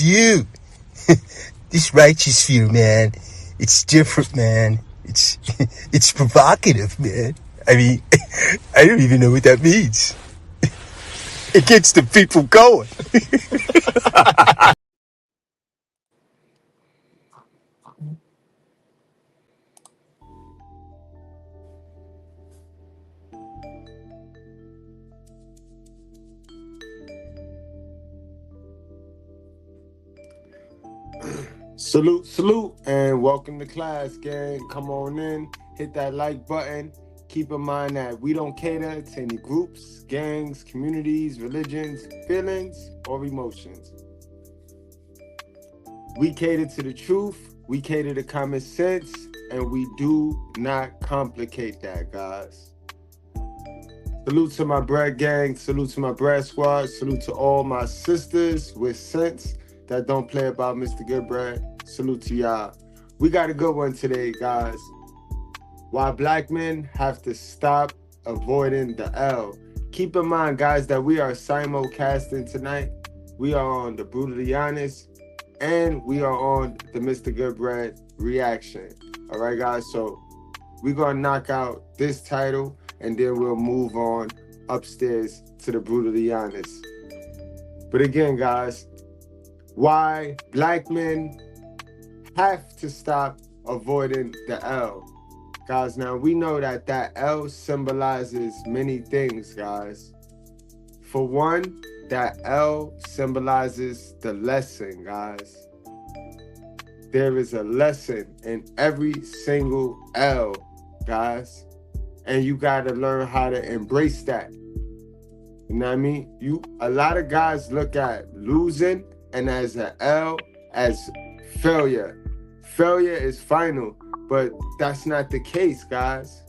dude, this righteous view, man, it's different, man. It's it's provocative, man. I mean, I don't even know what that means. It gets the people going. Salute, and welcome to class, gang. Come on in, hit that like button. Keep in mind that we don't cater to any groups, gangs, communities, religions, feelings, or emotions. We cater to the truth, we cater to common sense, and we do not complicate that, guys. Salute to my bread gang, salute to my bread squad, salute to all my sisters with sense that don't play about Mr. Goodbread. Salute to y'all. We got a good one today, guys. Why black men have to stop avoiding the L. Keep in mind, guys, that we are simulcasting tonight. We are on the Brutally Honest, and we are on the Mr. Goodbread reaction. All right, guys, so we're going to knock out this title, and then we'll move on upstairs to the Brutally Honest. But again, guys, why black men have to stop avoiding the L. Guys, now we know that L symbolizes many things, guys. For one, that L symbolizes the lesson, guys. There is a lesson in every single L, guys. And you got to learn how to embrace that. You know what I mean? A lot of guys look at losing and as an L as failure. Failure is final, but that's not the case, guys.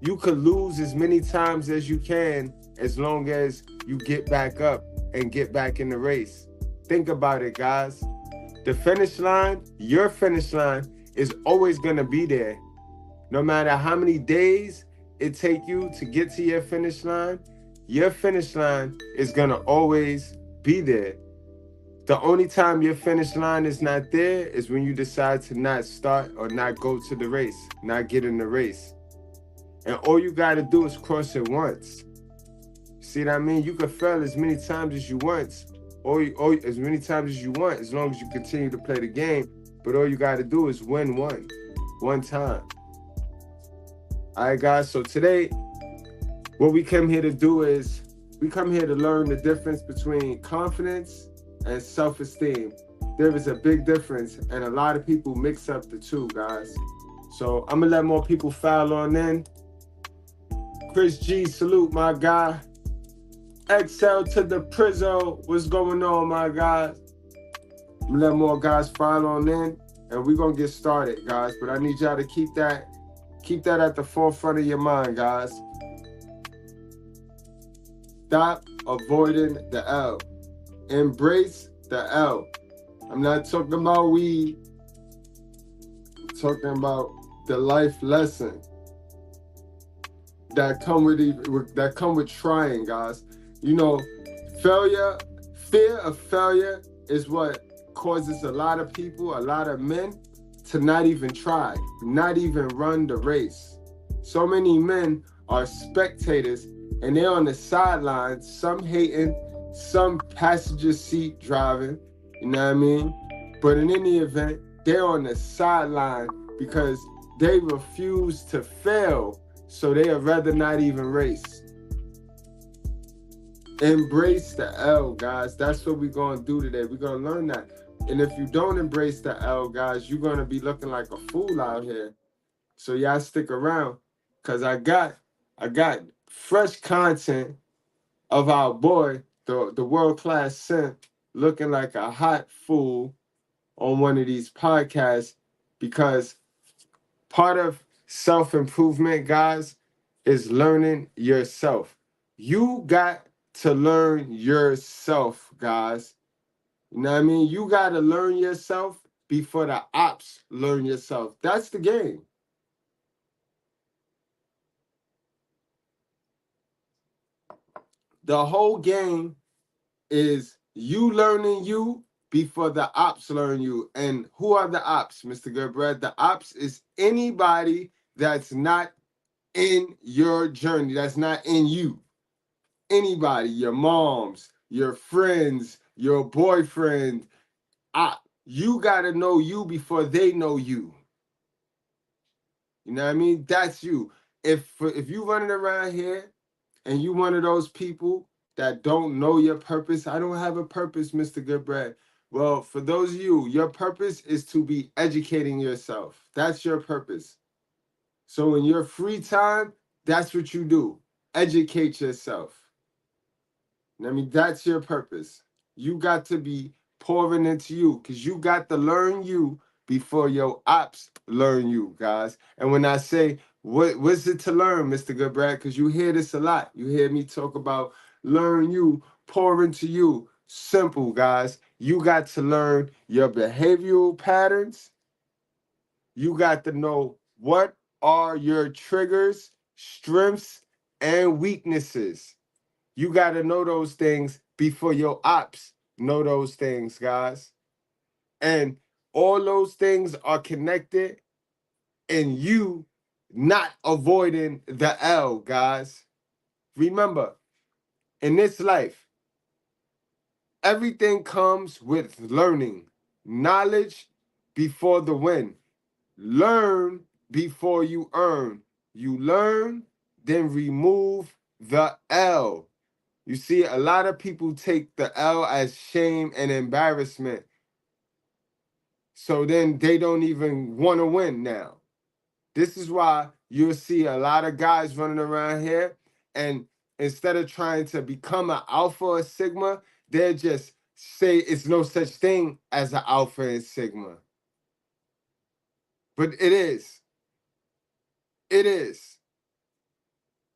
You could lose as many times as you can as long as you get back up and get back in the race. Think about it, guys. The finish line, your finish line, is always going to be there. No matter how many days it take you to get to your finish line is going to always be there. The only time your finish line is not there is when you decide to not start or not go to the race, not get in the race. And all you got to do is cross it once. See what I mean? You can fail as many times as you want, or as many times as you want, as long as you continue to play the game. But all you got to do is win one time. All right, guys, so today, what we come here to do is we come here to learn the difference between confidence and self-esteem. There is a big difference, and a lot of people mix up the two, guys. So I'm gonna let more people file on in. Chris G, salute, my guy. XL to the Prizzo, what's going on, my guys? I'm gonna let more guys file on in, and we're gonna get started, guys. But I need y'all to keep that at the forefront of your mind, guys. Stop avoiding the L. Embrace the L. I'm not talking about weed. I'm talking about the life lesson that come with trying, guys. You know, fear of failure is what causes a lot of people, a lot of men, to not even try, not even run the race. So many men are spectators, and they're on the sidelines, some hating, some passenger seat driving, you know what I mean? But in any event, they're on the sideline because they refuse to fail, so they'd rather not even race. Embrace the L, guys. That's what we're going to do today. We're going to learn that. And if you don't embrace the L, guys, you're going to be looking like a fool out here. So y'all stick around, because I got fresh content of our boy, the world-class simp, looking like a hot fool on one of these podcasts, because part of self-improvement, guys, is learning yourself. You got to learn yourself, guys. You know what I mean? You got to learn yourself before the ops learn yourself. That's the game. The whole game is you learning you before the ops learn you. And who are the ops, Mr. Goodbread? The ops is anybody that's not in your journey, that's not in you. Anybody, your moms, your friends, your boyfriend. You got to know you before they know you. You know what I mean? That's you. If you running around here and you one of those people that don't know your purpose, I don't have a purpose, Mr. Goodbread. Well, for those of you, your purpose is to be educating yourself. That's your purpose. So in your free time, that's what you do. Educate yourself. I mean, that's your purpose. You got to be pouring into you because you got to learn you before your ops learn you, guys. And when I say, what's it to learn, Mr. Goodbrad? Because you hear this a lot. You hear me talk about learn you, pour into you. Simple, guys. You got to learn your behavioral patterns. You got to know what are your triggers, strengths, and weaknesses. You got to know those things before your ops know those things, guys. And all those things are connected and you not avoiding the L, guys. Remember, in this life, everything comes with learning. Knowledge before the win. Learn before you earn. You learn, then remove the L. You see, a lot of people take the L as shame and embarrassment. So then they don't even want to win now. This is why you'll see a lot of guys running around here, and instead of trying to become an alpha or sigma, they just say it's no such thing as an alpha and sigma. But it is. It is.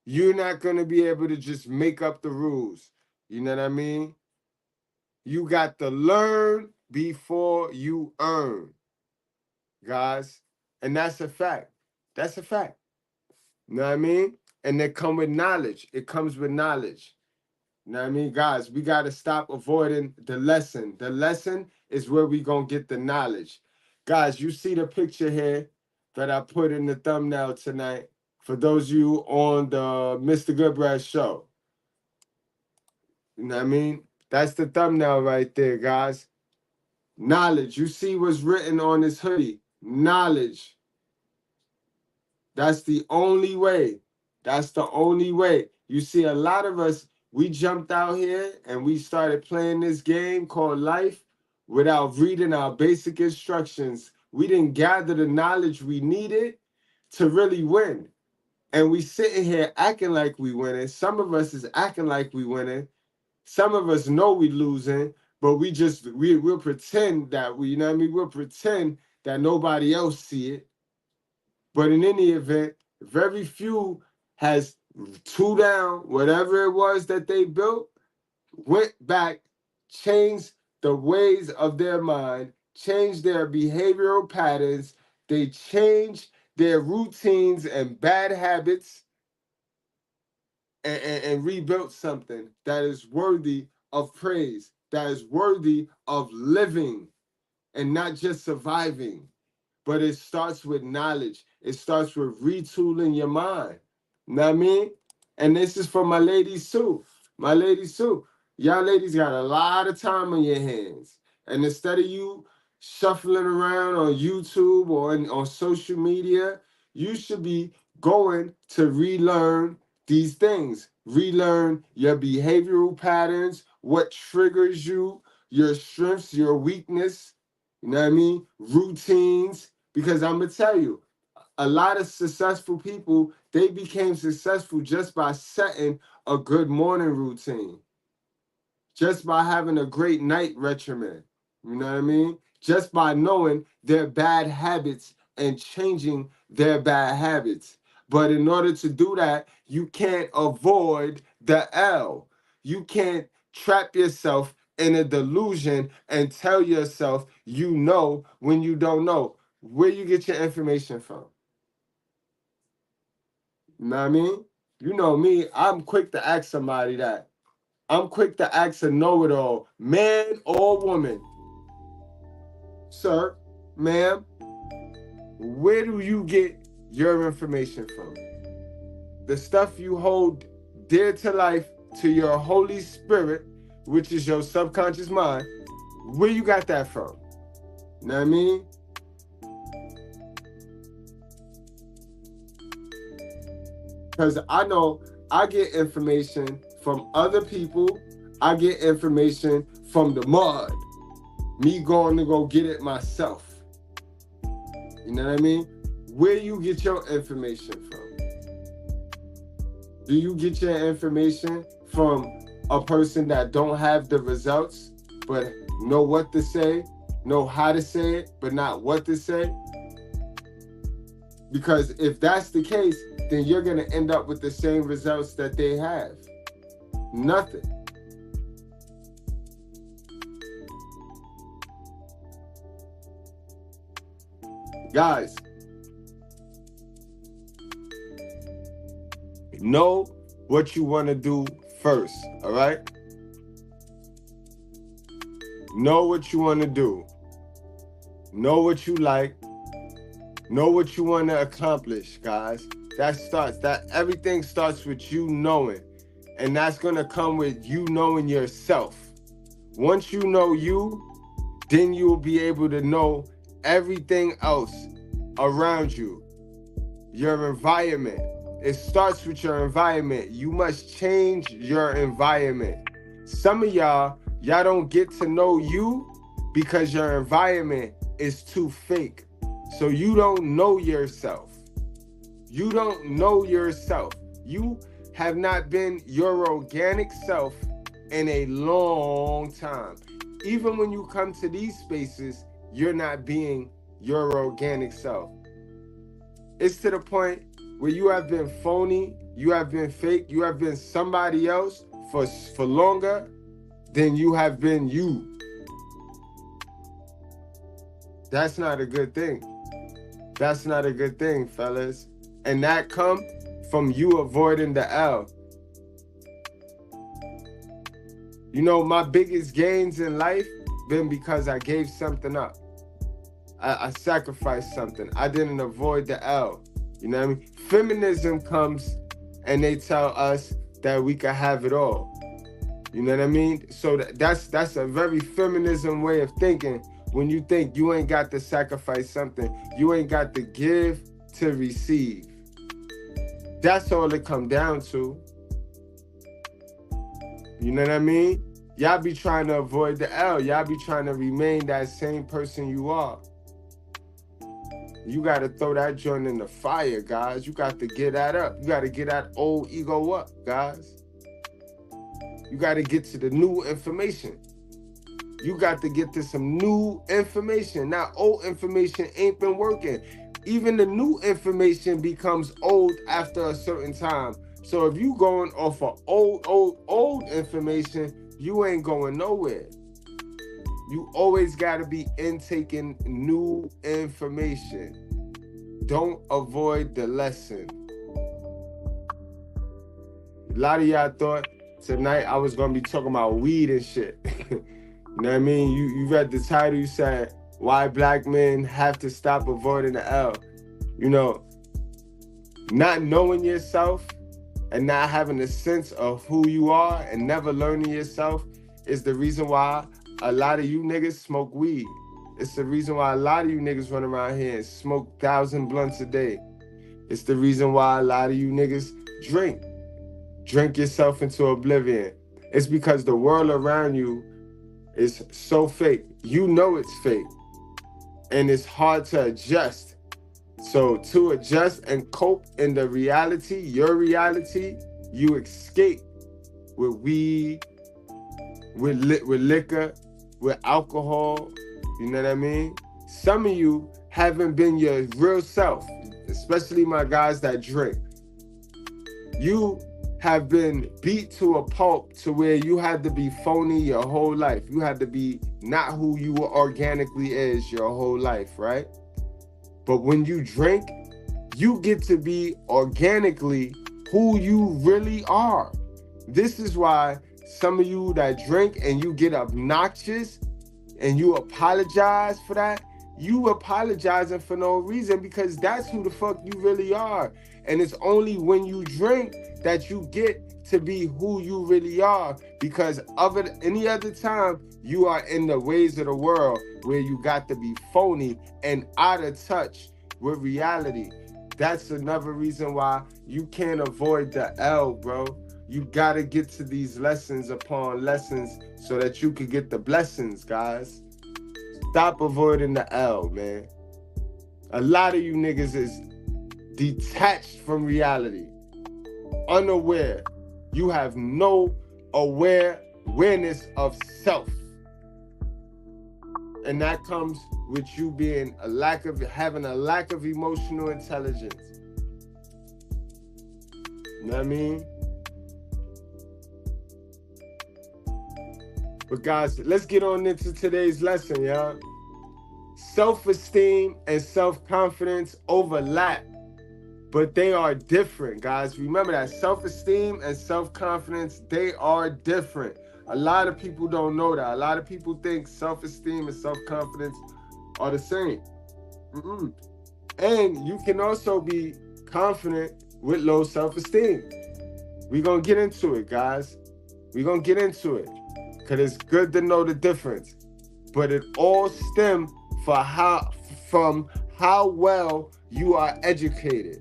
You're not going to be able to just make up the rules. You know what I mean? You got to learn before you earn, guys. And that's a fact. That's a fact. You know what I mean? And they come with knowledge. It comes with knowledge. You know what I mean? Guys, we got to stop avoiding the lesson. The lesson is where we going to get the knowledge. Guys, you see the picture here that I put in the thumbnail tonight for those of you on the Mr. Goodbread show. You know what I mean? That's the thumbnail right there, guys. Knowledge. You see what's written on this hoodie. Knowledge. That's the only way. That's the only way. You see, a lot of us, we jumped out here and we started playing this game called life without reading our basic instructions. We didn't gather the knowledge we needed to really win. And we sitting here acting like we winning. Some of us is acting like we winning. Some of us know we losing, but we'll pretend that we, you know what I mean? We'll pretend that nobody else see it. But in any event, very few has two down, whatever it was that they built, went back, changed the ways of their mind, changed their behavioral patterns, they changed their routines and bad habits, and rebuilt something that is worthy of praise, that is worthy of living and not just surviving. But it starts with knowledge. It starts with retooling your mind. You know what I mean? And this is for my ladies too. My ladies too. Y'all ladies got a lot of time on your hands. And instead of you shuffling around on YouTube or on social media, you should be going to relearn these things. Relearn your behavioral patterns, what triggers you, your strengths, your weakness, you know what I mean? Routines. Because I'm going to tell you, a lot of successful people, they became successful just by setting a good morning routine, just by having a great night regimen. You know what I mean? Just by knowing their bad habits and changing their bad habits. But in order to do that, you can't avoid the L. You can't trap yourself in a delusion and tell yourself you know when you don't know. Where you get your information from? You know what I mean? You know me, I'm quick to ask somebody that. I'm quick to ask a know-it-all, man or woman. sir, ma'am, where do you get your information from? The stuff you hold dear to life, to your Holy Spirit, which is your subconscious mind, where you got that from? You know what I mean? Because I know I get information from other people. I get information from the mud. Me going to go get it myself. You know what I mean? Where you get your information from? Do you get your information from a person that don't have the results, but know what to say, know how to say it, but not what to say? Because if that's the case, then you're going to end up with the same results that they have. Nothing. Guys, know what you want to do first, all right? Know what you want to do. Know what you like. Know what you want to accomplish, guys. Everything starts with you knowing. And that's going to come with you knowing yourself. Once you know you, then you'll be able to know everything else around you. Your environment. It starts with your environment. You must change your environment. Some of y'all don't get to know you because your environment is too fake. So you don't know yourself. You don't know yourself. You have not been your organic self in a long time. Even when you come to these spaces, you're not being your organic self. It's to the point where you have been phony, you have been fake, you have been somebody else for longer than you have been you. That's not a good thing. That's not a good thing, fellas. And that come from you avoiding the L. You know, my biggest gains in life been because I gave something up. I sacrificed something. I didn't avoid the L. You know what I mean? Feminism comes and they tell us that we can have it all. You know what I mean? So that's a very feminism way of thinking. When you think you ain't got to sacrifice something, you ain't got to give to receive. That's all it come down to. You know what I mean? Y'all be trying to avoid the L. Y'all be trying to remain that same person you are. You got to throw that joint in the fire, guys. You got to get that up. You got to get that old ego up, guys. You got to get to the new information. You got to get to some new information. Now, old information ain't been working. Even the new information becomes old after a certain time. So if you going off of old information, you ain't going nowhere. You always got to be intaking new information. Don't avoid the lesson. A lot of y'all thought tonight I was going to be talking about weed and shit. You know what I mean? You read the title, you said, why black men have to stop avoiding the L. You know, not knowing yourself and not having a sense of who you are and never learning yourself is the reason why a lot of you niggas smoke weed. It's the reason why a lot of you niggas run around here and smoke 1,000 blunts a day. It's the reason why a lot of you niggas drink yourself into oblivion. It's because the world around you is so fake. You know it's fake. And it's hard to adjust. So to adjust and cope in the reality, your reality, you escape with weed, with liquor, with alcohol. You know what I mean? Some of you haven't been your real self, especially my guys that drink. You have been beat to a pulp to where you had to be phony your whole life. You had to be not who you organically is your whole life, right? But when you drink, you get to be organically who you really are. This is why some of you that drink and you get obnoxious and you apologize for that, you apologizing for no reason, because that's who the fuck you really are. And it's only when you drink that you get to be who you really are, because any other time you are in the ways of the world where you got to be phony and out of touch with reality. That's another reason why you can't avoid the L, bro. You gotta get to these lessons upon lessons so that you could get the blessings, guys. Stop avoiding the L, man. A lot of you niggas is detached from reality, unaware. You have no awareness of self. And that comes with you being having a lack of emotional intelligence. You know what I mean? But guys, let's get on into today's lesson, y'all. Self-esteem and self-confidence overlap, but they are different, guys. Remember that self-esteem and self-confidence, they are different. A lot of people don't know that. A lot of people think self-esteem and self-confidence are the same. And you can also be confident with low self-esteem. We're going to get into it, guys. We're going to get into it, because it's good to know the difference. But it all stems from how well you are educated.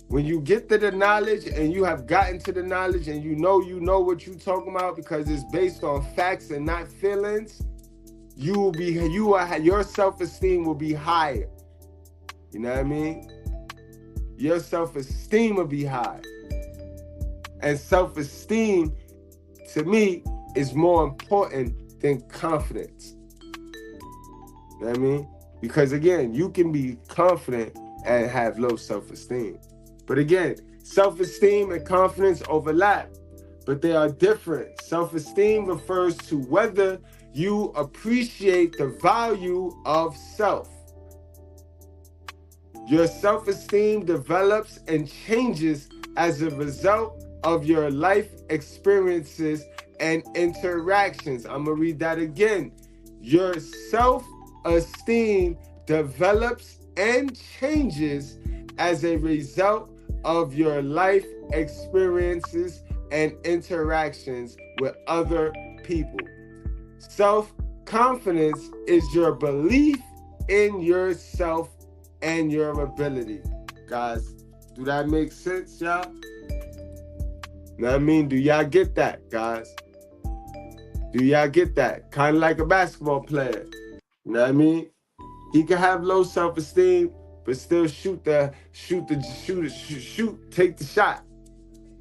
When you get to the knowledge and you have gotten to the knowledge and you know what you're talking about because it's based on facts and not feelings, your self-esteem will be higher. You know what I mean? Your self-esteem will be high. And self-esteem, to me, is more important than confidence. You know what I mean? Because again, you can be confident and have low self-esteem. But again, self-esteem and confidence overlap, but they are different. Self-esteem refers to whether you appreciate the value of self. Your self-esteem develops and changes as a result of your life experiences and interactions. I'm going to read that again. Your self-esteem develops and changes as a result of your life experiences and interactions with other people. Self-confidence is your belief in yourself and your ability. Guys, do that make sense, y'all? Know what I mean? Do y'all get that, guys? Do y'all get that? Kind of like a basketball player. You know what I mean? He can have low self-esteem, but still take the shot.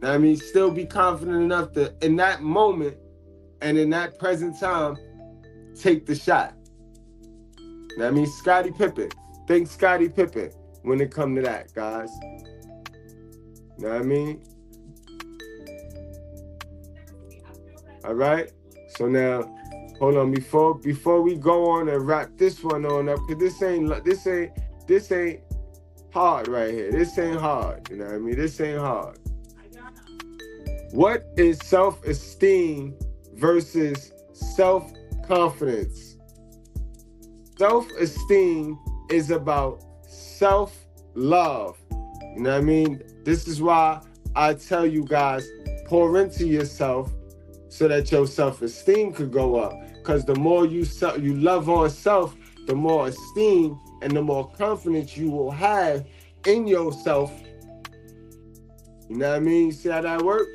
Know what I mean? Still be confident enough to, in that moment and in that present time, take the shot. Know what I mean? Scottie Pippen. Think Scottie Pippen when it come to that, guys. Know what I mean? All right? So now, hold on, before we go on and wrap this one on up, because this ain't hard right here. This ain't hard. You know what I mean? This ain't hard. What is self-esteem versus self-confidence? Self-esteem is about self-love. You know what I mean? This is why I tell you guys, pour into yourself so that your self-esteem could go up. Because the more you love on self, the more esteem and the more confidence you will have in yourself. You know what I mean? You see how that works?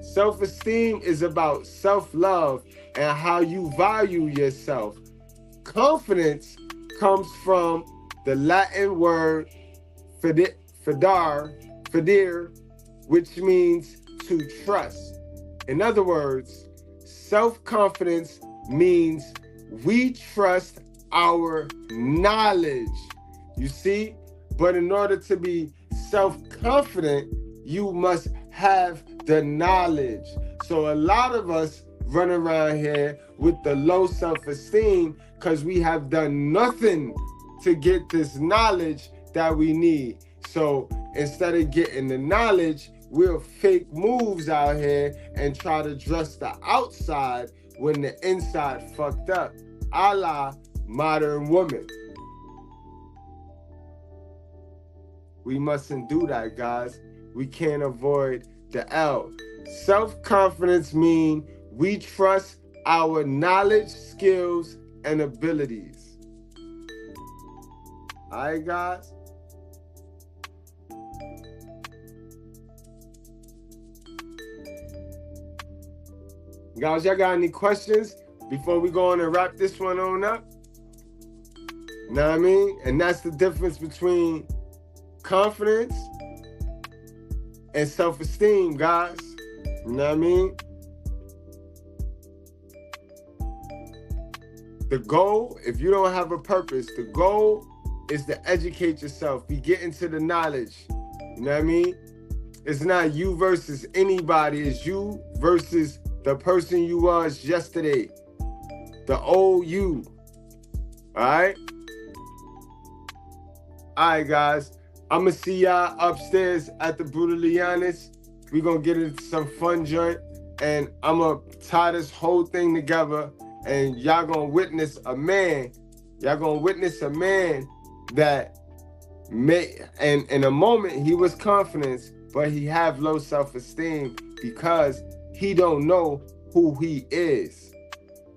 Self-esteem is about self-love and how you value yourself. Confidence comes from the Latin word fidere, which means to trust. In other words, self-confidence means we trust our knowledge. You see? But in order to be self-confident, you must have the knowledge. So a lot of us run around here with the low self-esteem because we have done nothing to get this knowledge that we need. So instead of getting the knowledge, we'll fake moves out here and try to dress the outside when the inside fucked up. a la modern woman. We mustn't do that, guys. We can't avoid the L. Self-confidence means we trust our knowledge, skills, and abilities. All right, guys? Guys, y'all got any questions before we go on and wrap this one on up? You know what I mean? And that's the difference between confidence and self-esteem, guys. You know what I mean? The goal, if you don't have a purpose, the goal is to educate yourself, be getting to the knowledge. You know what I mean? It's not you versus anybody. It's you versus the person you was yesterday. The old you. All right? All right, guys. I'm going to see y'all upstairs at the Brutally Honest. We're going to get into some fun joint. And I'm going to tie this whole thing together. And y'all going to witness a man. Y'all going to witness a man that in a moment he was confident, but he have low self-esteem because he don't know who he is.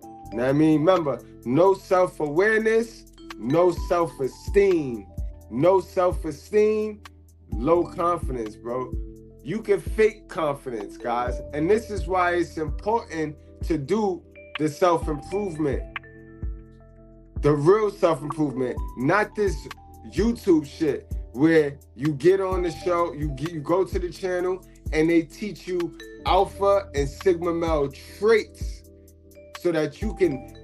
You know what I mean? Remember, no self-awareness, no self-esteem. No self-esteem, low confidence, bro. You can fake confidence, guys. And this is why it's important to do the self-improvement. The real self-improvement, not this YouTube shit where you get on the show, you go to the channel, and they teach you alpha and sigma male traits so that you can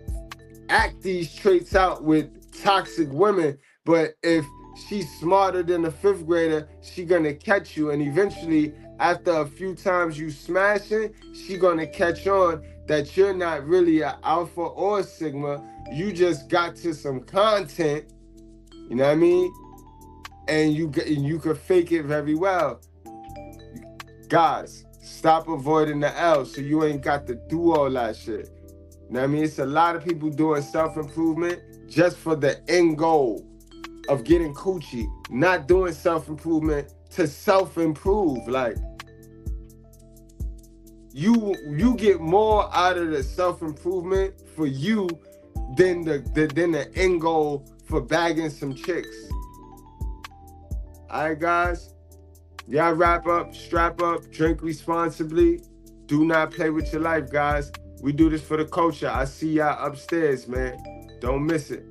act these traits out with toxic women. But if she's smarter than a 5th grader, she gonna catch you, and eventually after a few times you smashing, she gonna catch on that you're not really an alpha or a sigma. You just got to some content, you know what I mean? And you can fake it very well. Guys, stop avoiding the L so you ain't got to do all that shit. You know what I mean? It's a lot of people doing self-improvement just for the end goal of getting coochie, not doing self-improvement to self-improve. Like, you get more out of the self-improvement for you than the end goal for bagging some chicks. All right, guys, y'all wrap up, strap up, drink responsibly. Do not play with your life, guys. We do this for the culture. I see y'all upstairs, man. Don't miss it.